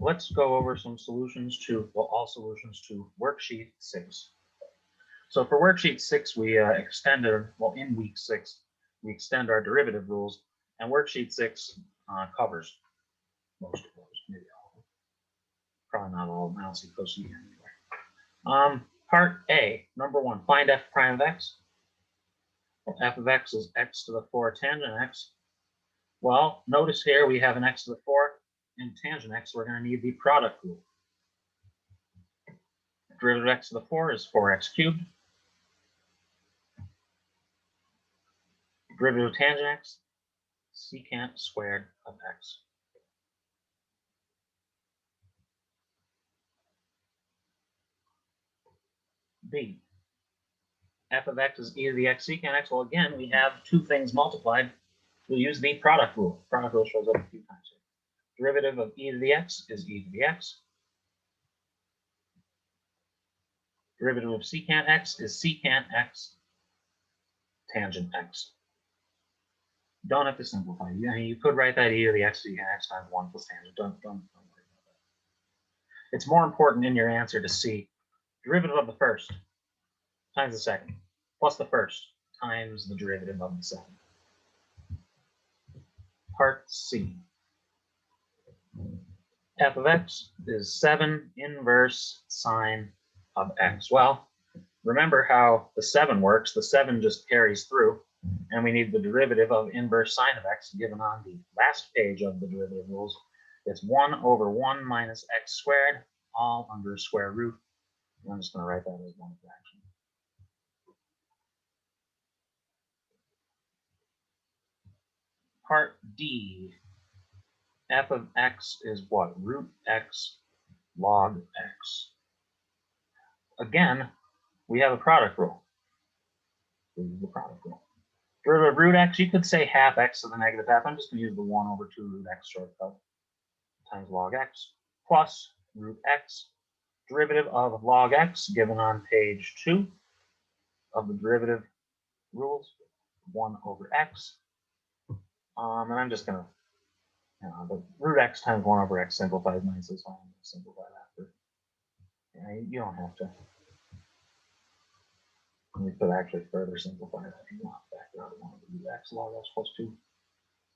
let's go over some solutions to, well, all solutions to worksheet 6. So for worksheet 6, we extended, well, in week 6, we extend our derivative rules, and worksheet 6 covers most of those, maybe all of them. Probably not all of them. I don't see cosine anywhere. Part A, number 1, find f prime of x. Well, f of x is x to the 4 tangent x. Well, notice here we have an x to the 4 and tangent x, so we're going to need the product rule. Derivative of x to the 4 is 4x cubed. Derivative of tangent x, secant squared of x. B, f of x is e to the x secant x. Well, again, we have two things multiplied. We'll use the product rule. Product rule shows up a few times here. Derivative of e to the x is e to the x. Derivative of secant x is secant x tangent x. Don't have to simplify. I mean, you could write that e to the x secant x times 1 plus tangent. Don't worry about that. It's more important in your answer to see derivative of the first times the second plus the first times the derivative of the second. Part C. F of x is 7 inverse sine of x. Well, remember how the 7 works. The 7 just carries through, and we need the derivative of inverse sine of x given on the last page of the derivative rules. It's 1 over 1 minus x squared, all under square root. And I'm just going to write that as one fraction. Part D. F of x is what? Root x log x. Again, we have a product rule. This is the product rule. Derivative of root x, you could say half x to the negative half. I'm just going to use the 1 over 2 root x shortcut times log x plus root x. Derivative of log x given on page 2 of the derivative rules, 1 over x. And I'm just going to, the root x times 1 over x simplifies nicely, so I'm going to simplify that after. Yeah, you don't have to. We could actually further simplify that if you want. Factor out 1 over root x log x plus 2.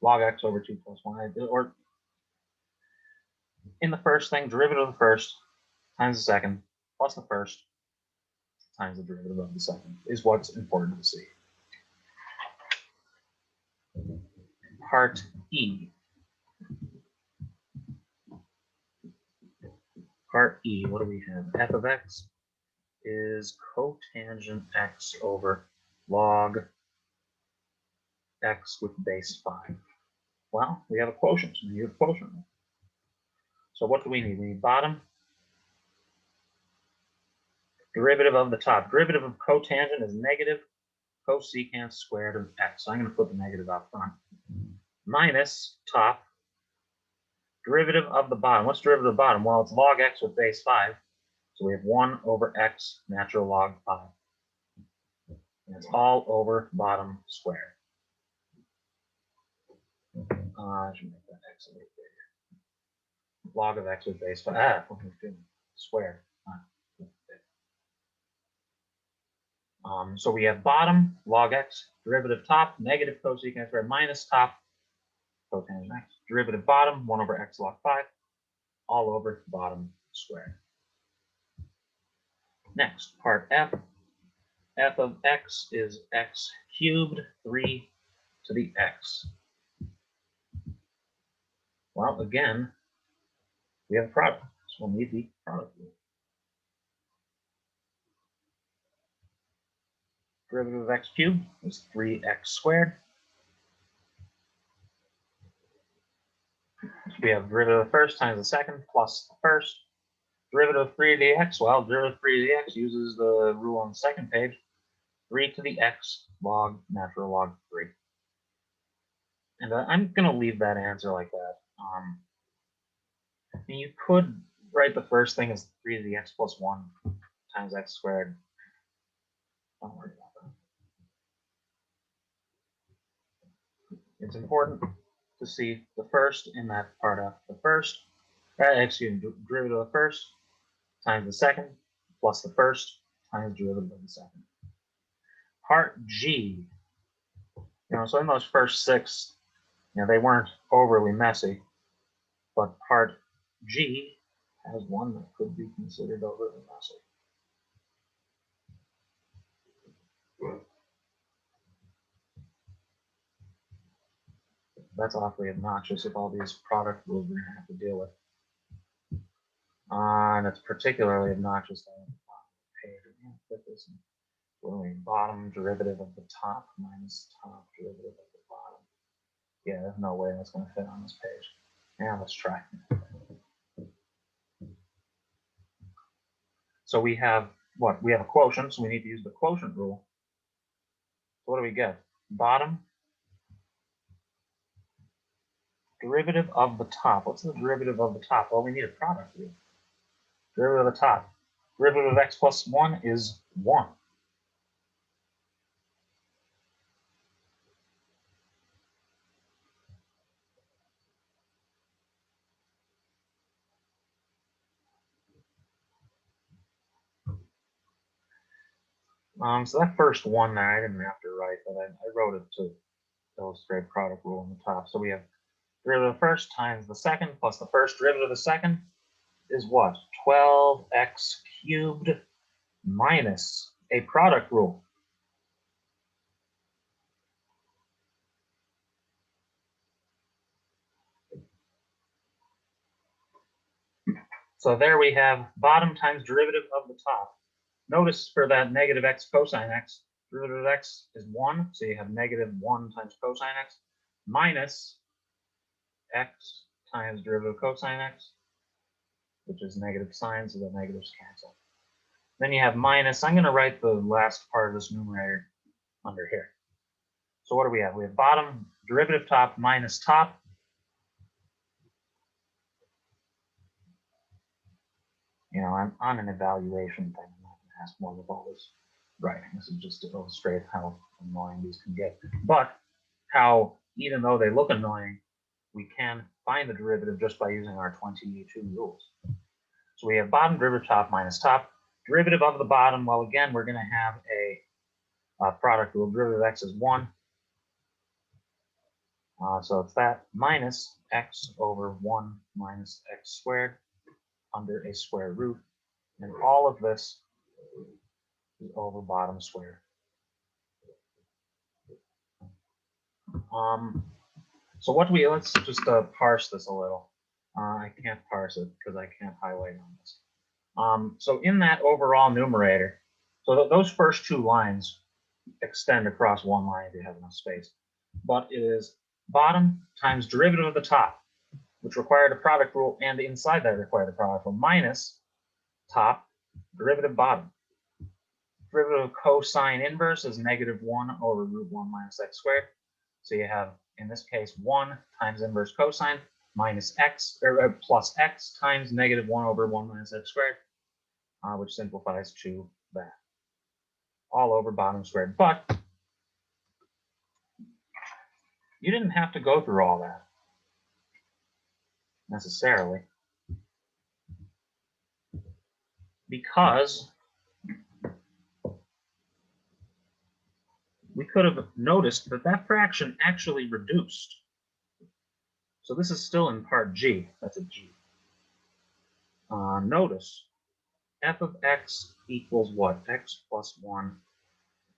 Log x over 2 plus 1. Or in the first thing, derivative of the first times the second plus the first times the derivative of the second is what's important to see. Part E. Part E, what do we have? F of x is cotangent x over log x with base 5. Well, we have a quotient, so we need a quotient. So what do we need? We need bottom. Derivative of the top. Derivative of cotangent is negative cosecant squared of x. So I'm going to put the negative out front. Minus top. Derivative of the bottom. What's derivative of the bottom? Well, it's log x with base 5. So we have 1 over x natural log 5. And it's all over bottom squared. I should make that x a little bigger. Log of x with base 5. Squared. So we have bottom, log x, derivative top, negative cosecant squared minus top, cotangent x. Derivative bottom, 1 over x log 5, all over bottom squared. Next, part F. F of x is x cubed, 3 to the x. Well, again, we have a product, so we'll need the product rule. Derivative of x cubed is 3x squared. So we have derivative of the first times the second plus the first. Derivative of 3 to the x, well, derivative of 3 to the x uses the rule on the second page. 3 to the x log natural log 3. And I'm going to leave that answer like that. You could write the first thing as 3 to the x plus 1 times x squared. Don't worry about that. It's important to see the first in that part F. The first excuse me, derivative of the first times the second plus the first times derivative of the second. Part G, so in those first six, they weren't overly messy, but part G has one that could be considered overly messy. That's awfully obnoxious if all these product rules we're going to have to deal with. And it's particularly obnoxious that on the bottom of the page. We're going to put this in bottom derivative of the top minus top derivative of the bottom. Yeah, there's no way that's going to fit on this page. Yeah, let's try. So we have what? We have a quotient, so we need to use the quotient rule. So what do we get? Bottom derivative of the top. What's the derivative of the top? Well, we need a product rule. Derivative of the top. Derivative of x plus 1 is 1. So that first one there, I didn't have to write, but I wrote it to illustrate product rule on the top. So we have derivative of the first times the second plus the first derivative of the second is what? 12x cubed minus a product rule. So there we have bottom times derivative of the top. Notice for that negative x cosine x, derivative of x is 1, so you have negative 1 times cosine x minus x times derivative of cosine x, which is negative sine, so the negatives cancel. Then you have minus. I'm going to write the last part of this numerator under here. So what do we have? We have bottom derivative top minus top. I'm on an evaluation thing. I'm not going to ask more of all this writing. This is just to illustrate how annoying these can get. But how, even though they look annoying, we can find the derivative just by using our 22 rules. So we have bottom derivative top minus top. Derivative of the bottom, well, again, we're going to have a product rule. Derivative of x is 1. So it's that minus x over 1 minus x squared under a square root. And all of this is over bottom squared. So what do we, let's just parse this a little. I can't parse it because I can't highlight on this. So in that overall numerator, so those first two lines extend across one line if you have enough space. But it is bottom times derivative of the top, which required a product rule, and inside that required a product rule, minus top derivative bottom. Derivative of cosine inverse is negative 1 over root 1 minus x squared. So you have, in this case, 1 times inverse cosine minus x, or plus x times negative 1 over 1 minus x squared, which simplifies to that. All over bottom squared. But you didn't have to go through all that necessarily, because we could have noticed that that fraction actually reduced. So this is still in part G. That's a G. Notice f of x equals what? X plus 1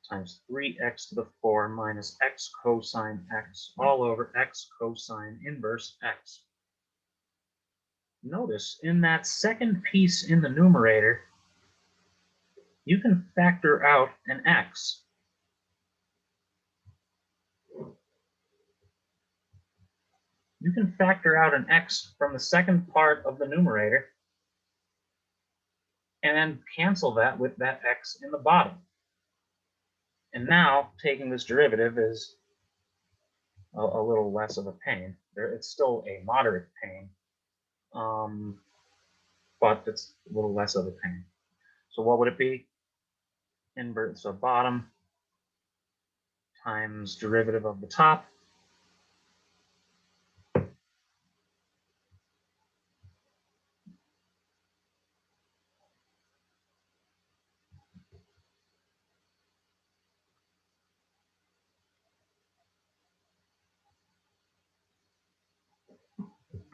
times 3x to the 4 minus x cosine x all over x cosine inverse x. Notice in that second piece in the numerator, you can factor out an x. You can factor out an x from the second part of the numerator and then cancel that with that x in the bottom. And now taking this derivative is a little less of a pain. It's still a moderate pain, but it's a little less of a pain. So what would it be? Invert, so bottom times derivative of the top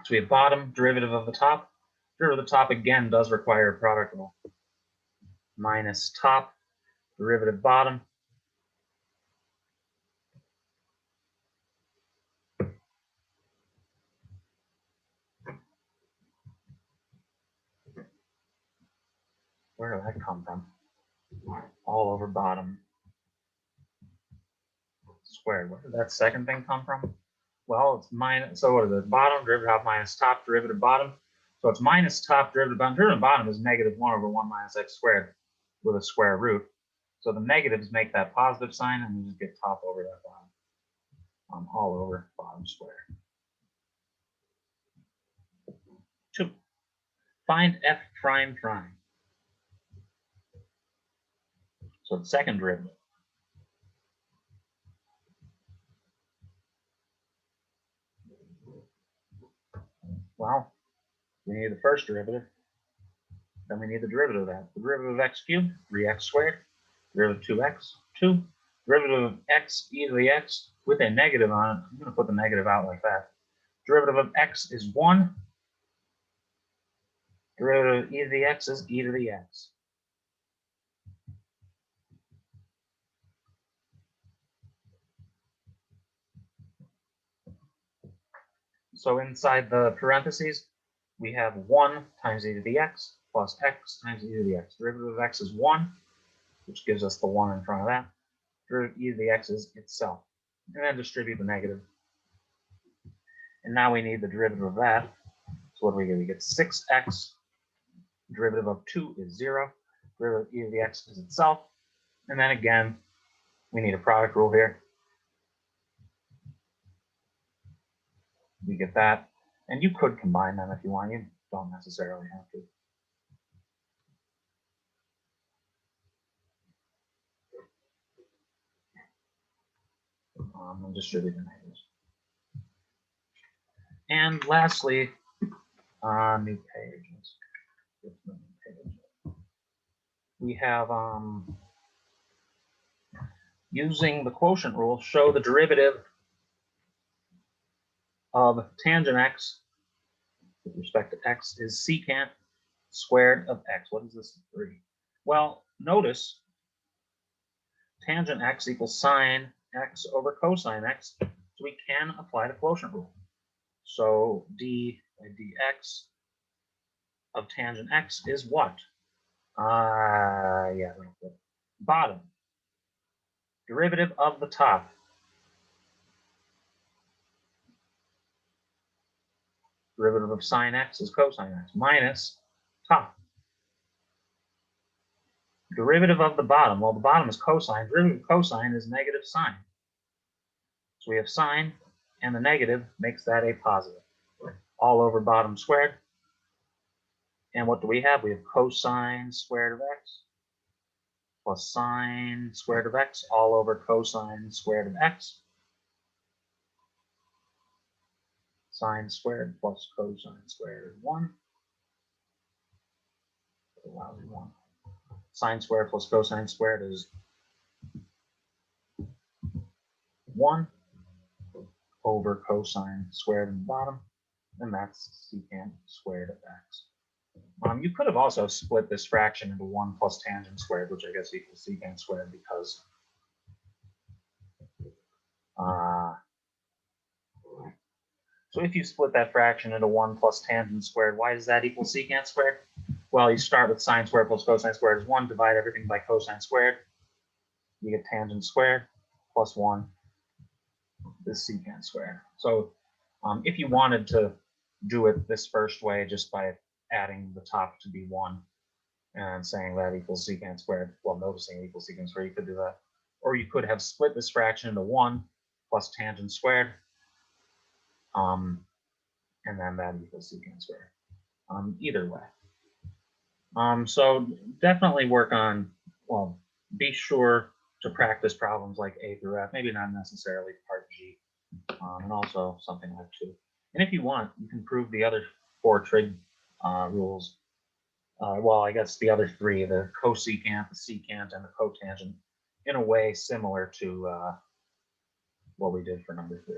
So we have bottom, derivative of the top. Derivative of the top again does require a product rule. Minus top, derivative bottom. Where did that come from? All over bottom squared. Where did that second thing come from? Well, it's minus, so what is it? Bottom, derivative minus top, derivative bottom. So it's minus top, derivative bottom. Derivative bottom is negative 1 over 1 minus x squared with a square root. So the negatives make that positive sign, and we just get top over that bottom. All over bottom square. 2. Find f prime prime. So the second derivative. Well, we need the first derivative. Then we need the derivative of that. The derivative of x cubed, 3x squared. Derivative of 2x, 2. Derivative of x e to the x with a negative on it. I'm going to put the negative out like that. Derivative of x is 1. Derivative of e to the x is e to the x. So inside the parentheses, we have 1 times e to the x plus x times e to the x. Derivative of x is 1, which gives us the 1 in front of that. Derivative of e to the x is itself. And then distribute the negative. And now we need the derivative of that. So what do we get? We get 6x. Derivative of 2 is 0. Derivative of e to the x is itself. And then again, we need a product rule here. We get that. And you could combine them if you want. You don't necessarily have to. And distribute the negatives. And lastly, new page. We have using the quotient rule, show the derivative of tangent x with respect to x is secant squared of x. What is this? 3. Well, notice tangent x equals sine x over cosine x. So we can apply the quotient rule. So d by dx of tangent x is what? Bottom. Derivative of the top. Derivative of sine x is cosine x minus top. Derivative of the bottom. Well, the bottom is cosine. Derivative of cosine is negative sine. So we have sine, and the negative makes that a positive. All over bottom squared. And what do we have? We have cosine squared of x plus sine squared of x all over cosine squared of x. Sine squared plus cosine squared is 1. Lousy 1. Sine squared plus cosine squared is 1 over cosine squared in the bottom, and that's secant squared of x. You could have also split this fraction into 1 plus tangent squared, which I guess equals secant squared because so if you split that fraction into 1 plus tangent squared, why does that equal secant squared? Well, you start with sine squared plus cosine squared is 1, divide everything by cosine squared. You get tangent squared plus 1 is secant squared. So if you wanted to do it this first way, just by adding the top to be 1 and saying that equals secant squared, well, noticing it equals secant squared, you could do that. Or you could have split this fraction into 1 plus tangent squared, and then that equals secant squared. Either way. So definitely work on, well, be sure to practice problems like A through F, maybe not necessarily part G, and also something like 2. And if you want, you can prove the other 4 trig rules. Well, I guess the other 3, the cosecant, the secant, and the cotangent, in a way similar to what we did for number 3.